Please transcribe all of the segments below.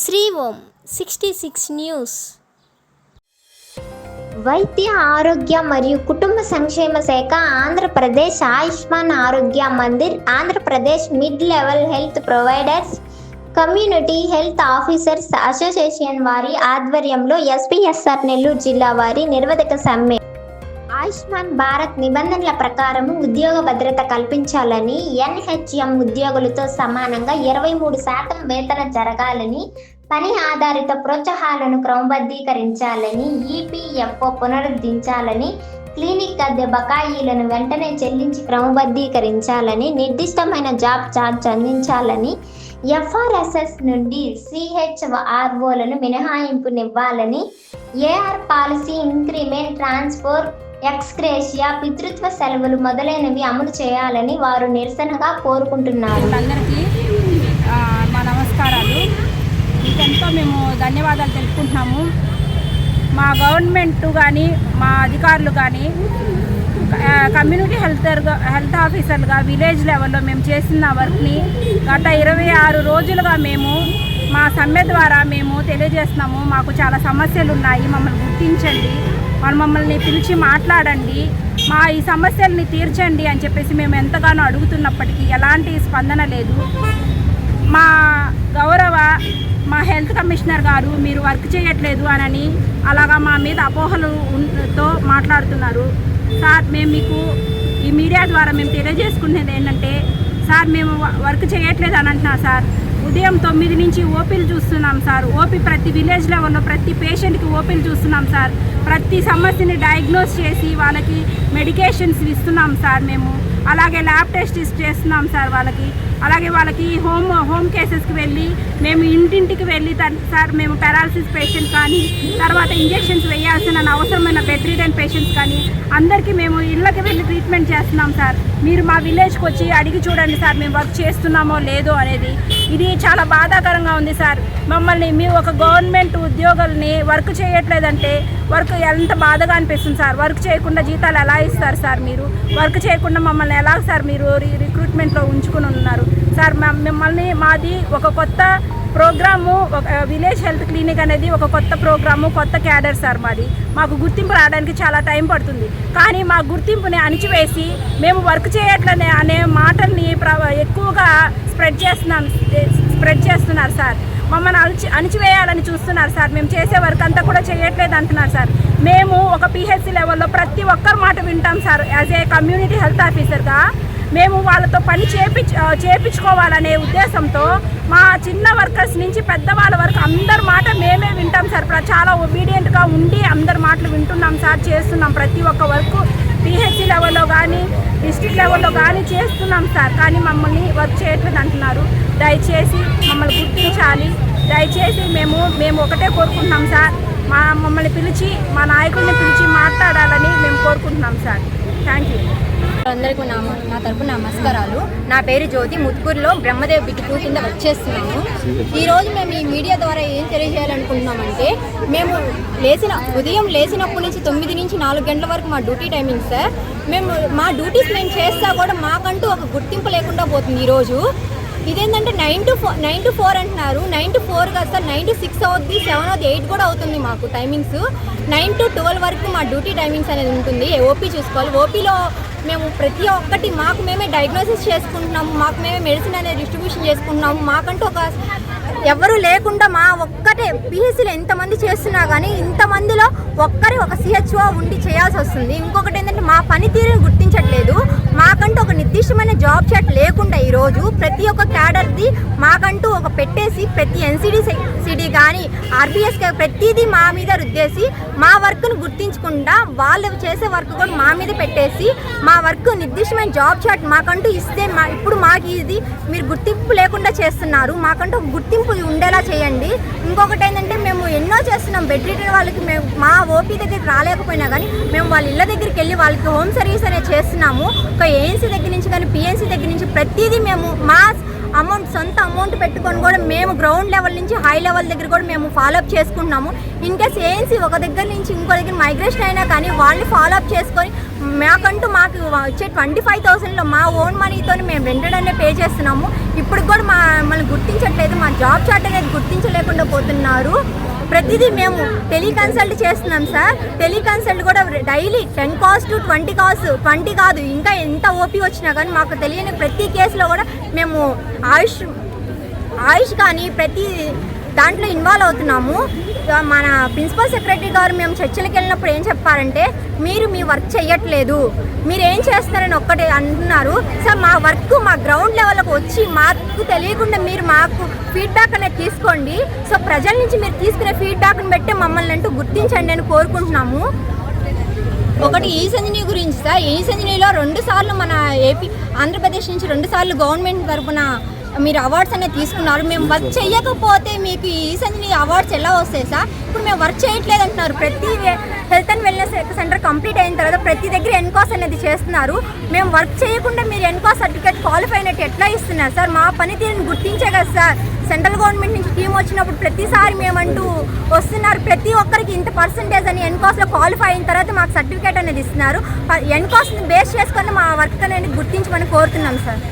శ్రీ ఓం 66 news. వైద్య ఆరోగ్య మరియు కుటుంబ సంక్షేమ శాఖ, ఆంధ్రప్రదేశ్ ఆయుష్మాన్ ఆరోగ్య Mandir, Andhra Pradesh mid level health providers community health officers association వారి ఆధ్వర్యంలో ఎస్పీఎస్ఆర్ నెల్లూరు జిల్లా వారి నిర్వధక సమ్మె. ఆయుష్మాన్ భారత్ నిబంధనల ప్రకారం ఉద్యోగ భద్రత కల్పించాలని, ఎన్హెచ్ఎం ఉద్యోగులతో సమానంగా 23% వేతన జరగాలని, పని ఆధారిత ప్రోత్సాహాలను క్రమబద్ధీకరించాలని, ఈపీఎఫ్ఓ పునరుద్ధరించాలని, క్లినిక్ అద్దె బకాయిలను వెంటనే చెల్లించి క్రమబద్ధీకరించాలని, నిర్దిష్టమైన జాబ్ ఛార్జ్ అందించాలని, ఎఫ్ఆర్ఎస్ఎస్ నుండి సిహెచ్ఆర్ఓలను మినహాయింపునివ్వాలని, AR policy, increment, transfer, ex gratia, పితృత్వ సెలవులు మొదలైనవి అమలు చేయాలని వారు నిరసనగా కోరుకుంటున్నారు. అందరికీ మా నమస్కారాలు. మీకెంతో మేము ధన్యవాదాలు తెలుపుకుంటున్నాము. మా గవర్నమెంట్ కానీ, మా అధికారులు కానీ, కమ్యూనిటీ హెల్త్ ఆఫీసర్లుగా విలేజ్ లెవెల్లో మేము చేసిన వర్క్ని గత 26 రోజులుగా మేము మా సమ్మె ద్వారా మేము తెలియజేస్తున్నాము. మాకు చాలా సమస్యలు ఉన్నాయి, మమ్మల్ని గుర్తించండి, మమ్మల్ని పిలిచి మాట్లాడండి, మా ఈ సమస్యల్ని తీర్చండి అని చెప్పేసి మేము ఎంతగానో అడుగుతున్నప్పటికీ ఎలాంటి స్పందన లేదు. మా గౌరవ హెల్త్ కమిషనర్ గారు మీరు వర్క్ చేయట్లేదు అని అలాగా మా మీద అపోహలతో మాట్లాడుతున్నారు. సార్, మేము మీకు ఈ మీడియా ద్వారా మేము తెలియజేసుకునేది ఏంటంటే, సార్ మేము వర్క్ చేయట్లేదు అని అంటున్నా సార్. ఉదయం 9 నుంచి ఓపీలు చూస్తున్నాం సార్. ఓపీ ప్రతి విలేజ్ లెవెల్లో ప్రతి పేషెంట్కి ఓపీలు చూస్తున్నాం సార్. ప్రతి సమస్యని డయాగ్నోస్ చేసి వాళ్ళకి మెడికేషన్స్ ఇస్తున్నాం సార్. మేము అలాగే ల్యాబ్ టెస్ట్ చేస్తున్నాం సార్ వాళ్ళకి. అలాగే వాళ్ళకి హోమ్ కేసెస్కి వెళ్ళి మేము ఇంటింటికి వెళ్ళి సార్ మేము పారాలసిస్ పేషెంట్ కానీ, తర్వాత ఇంజెక్షన్స్ వేయాల్సిన అవసరమైన బెడ్ రిడెన్ పేషెంట్స్ కానీ అందరికీ మేము ఇళ్ళకి వెళ్ళి ట్రీట్మెంట్ చేస్తున్నాం సార్. మీరు మా విలేజ్కి వచ్చి అడిగి చూడండి సార్ మేము వర్క్ చేస్తున్నామో లేదో అనేది. ఇది చాలా బాధాకరంగా ఉంది సార్. మమ్మల్ని మీరు ఒక గవర్నమెంట్ ఉద్యోగుల్ని వర్క్ చేయట్లేదంటే వర్క్ ఎంత బాధగా అనిపిస్తుంది సార్. వర్క్ చేయకుండా జీతాలు ఎలా ఇస్తారు సార్? మీరు వర్క్ చేయకుండా మమ్మల్ని ఎలా సార్ మీరు రిక్రూట్మెంట్లో ఉంచుకుని ఉన్నారు సార్? మాది ఒక కొత్త ప్రోగ్రాము, విలేజ్ హెల్త్ క్లినిక్ అనేది ఒక కొత్త ప్రోగ్రాము, కొత్త క్యాడర్ సార్. మాకు గుర్తింపు రావడానికి చాలా టైం పడుతుంది. కానీ మా గుర్తింపుని అణిచివేసి మేము వర్క్ చేయట్లనే అనే మాటల్ని ఎక్కువగా స్ప్రెడ్ చేస్తున్నారు సార్. మమ్మల్ని అణిచివేయాలని చూస్తున్నారు సార్. మేము చేసే వర్క్ అంతా కూడా చేయట్లేదు అంటున్నారు సార్. మేము ఒక పిహెచ్సి లెవెల్లో ప్రతి ఒక్కరి మాట వింటాం sir. As a community health ఆఫీసర్గా మేము వాళ్ళతో పని చేపించుకోవాలనే ఉద్దేశంతో మా చిన్న వర్కర్స్ నుంచి పెద్దవాళ్ళ వరకు అందరి మాట మేమే వింటాం సార్. చాలా ఒబీడియంట్గా ఉండి అందరి మాటలు వింటున్నాం సార్, చేస్తున్నాం. ప్రతి ఒక్క వర్క్ పిహెచ్సి లెవెల్లో కానీ డిస్ట్రిక్ట్ లెవెల్లో కానీ చేస్తున్నాం సార్. కానీ మమ్మల్ని వర్క్ చేయట్లేదు అంటున్నారు. దయచేసి మమ్మల్ని గుర్తించాలి. దయచేసి మేము ఒకటే కోరుకుంటున్నాం సార్, మమ్మల్ని పిలిచి మా నాయకుడిని పిలిచి మాట్లాడాలని మేము కోరుకుంటున్నాం సార్. Thank you. అందరికీ నా తరపున నమస్కారాలు. నా పేరు జ్యోతి. ముత్కూరులో బ్రహ్మదేవ్ బిట్టు కింద వర్క్ చేస్తున్నాము. ఈరోజు మేము ఈ మీడియా ద్వారా ఏం తెలియజేయాలనుకుంటున్నామంటే, మేము ఉదయం లేచినప్పటి నుంచి 9 నుంచి 4 గంటల వరకు మా డ్యూటీ టైమింగ్ సార్. మా డ్యూటీస్ మేము చేస్తా కూడా మాకంటూ ఒక గుర్తింపు లేకుండా పోతుంది. ఈరోజు ఇదేంటంటే 9 to 4 అంటున్నారు. 9 to 4 కాదు సార్, 9 to 6 అవుతుంది, 7 అవుతుంది, 8 కూడా అవుతుంది మాకు టైమింగ్స్. 9 to 12 వరకు మా డ్యూటీ టైమింగ్స్ అనేది ఉంటుంది. ఓపీ చూసుకోవాలి. ఓపీలో మేము ప్రతి ఒక్కటి మాకు మేమే డయాగ్నోసిస్ చేసుకుంటున్నాము, మాకు మేమే మెడిసిన్ అనేది డిస్ట్రిబ్యూషన్ చేసుకుంటున్నాము. మాకంటూ ఎవరు లేకుండా మా ఒక్కటే పిహెచ్సిలో ఎంతమంది చేస్తున్నా కానీ ఇంతమందిలో ఒక సిహెచ్ఓ ఉండి చేయాల్సి వస్తుంది. ఇంకొకటి ఏంటంటే మా పనితీరుని గుర్తించట్లేదు. మాకంటూ ఒక నిర్దిష్టమైన జాబ్ చాట్ లేకుండా ఈరోజు ప్రతి ఒక్క క్యాడర్ది మాకంటూ ఒక పెట్టేసి ప్రతి ఎన్సిడి కానీ ఆర్బిఎస్ ప్రతిదీ మా మీద రుద్దేసి మా వర్క్ను గుర్తించకుండా వాళ్ళు చేసే వర్క్ కూడా మా మీద పెట్టేసి మా వర్క్ నిర్దిష్టమైన జాబ్ చాట్ మాకంటూ ఇస్తే ఇప్పుడు మాకు ఇది మీరు గుర్తింపు లేకుండా చేస్తున్నారు. మాకంటూ గుర్తింపు ఉండేలా చేయండి. ఇంకొకటి ఏంటంటే మేము ఎన్నో చేస్తున్నాం. బెడ్ రిడెన్ వాళ్ళకి మేము మా ఓపీ దగ్గరికి రాలేకపోయినా కానీ మేము వాళ్ళ ఇళ్ళ దగ్గరికి వెళ్ళి వాళ్ళకి హోమ్ సర్వీస్ అనేది చేస్తున్నాము. ఒక ఏఎన్సీ దగ్గర నుంచి కానీ పిఎన్సీ దగ్గర నుంచి ప్రతిదీ మేము మా సొంత అమౌంట్ పెట్టుకొని కూడా మేము గ్రౌండ్ లెవెల్ నుంచి హై లెవెల్ దగ్గర కూడా మేము ఫాలోఅప్ చేసుకుంటున్నాము. ఇన్ కేస్ ఏఎన్సీ ఒక దగ్గర నుంచి ఇంకో దగ్గర మైగ్రేషన్ అయినా కానీ వాళ్ళని ఫాలోఅప్ చేసుకొని మాకు వచ్చే 25,000లో మా ఓన్ మనీతో మేము రెంటెడ్ అనే పే చేస్తున్నాము. ఇప్పుడు కూడా మమ్మల్ని గుర్తించట్లేదు, మా జాబ్ చార్ట్ అనేది గుర్తించలేకుండా పోతున్నారు. ప్రతిదీ మేము టెలికన్సల్ట్ చేస్తున్నాం సార్. టెలికన్సల్ట్ కూడా డైలీ 10 calls to 20 calls, 20 కాదు ఇంకా ఎంత ఓపీ వచ్చినా కానీ మాకు తెలియని ప్రతి కేసులో కూడా మేము ఆయుష్ కానీ ప్రతి దాంట్లో ఇన్వాల్వ్ అవుతున్నాము. మన ప్రిన్సిపల్ సెక్రటరీ గారు మేము చర్చలకు వెళ్ళినప్పుడు ఏం చెప్పారంటే, మీరు మీ వర్క్ చేయట్లేదు, మీరు ఏం చేస్తున్నారని ఒక్కటే అంటున్నారు సార్. మా వర్క్ మా గ్రౌండ్ లెవెల్కి వచ్చి మాకు తెలియకుండా మీరు మాకు ఫీడ్బ్యాక్ అనేది తీసుకోండి. సో ప్రజల నుంచి మీరు తీసుకునే ఫీడ్బ్యాక్ని బట్టి మమ్మల్ని అంటూ గుర్తించండి అని కోరుకుంటున్నాము. ఒకటి ఈ సంజీవని గురించి సార్. ఈ సంజీవనిలో 2 సార్లు మన ఆంధ్రప్రదేశ్ నుంచి 2 సార్లు గవర్నమెంట్ తరఫున మీరు అవార్డ్స్ అనేది తీసుకున్నారు. మేము వర్క్ చేయకపోతే మీకు ఈ సంజీవని అవార్డ్స్ ఎలా వస్తాయి సార్? ఇప్పుడు మేము వర్క్ చేయట్లేదు అంటున్నారు. ప్రతి health and wellness centre complete అయిన తర్వాత ప్రతి దగ్గర ఎన్కాస్ అనేది చేస్తున్నారు. మేము వర్క్ చేయకుండా మీరు ఎన్కాస్ సర్టిఫికేట్ క్వాలిఫై అయినట్టు ఎట్లా ఇస్తున్నారు సార్? మా పనితీరుని గుర్తించే కదా సార్ సెంట్రల్ గవర్నమెంట్ నుంచి టీం వచ్చినప్పుడు ప్రతిసారి మేమంటూ వస్తున్నారు. ప్రతి ఒక్కరికి ఇంత పర్సంటేజ్ అని ఎన్కాస్లో క్వాలిఫై అయిన తర్వాత మాకు సర్టిఫికేట్ అనేది ఇస్తున్నారు. ఎన్కాస్ని బేస్ చేసుకొని మా వర్క్ అనేది గుర్తించమని కోరుతున్నాం సార్.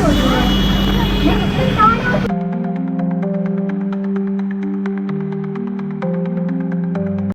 Con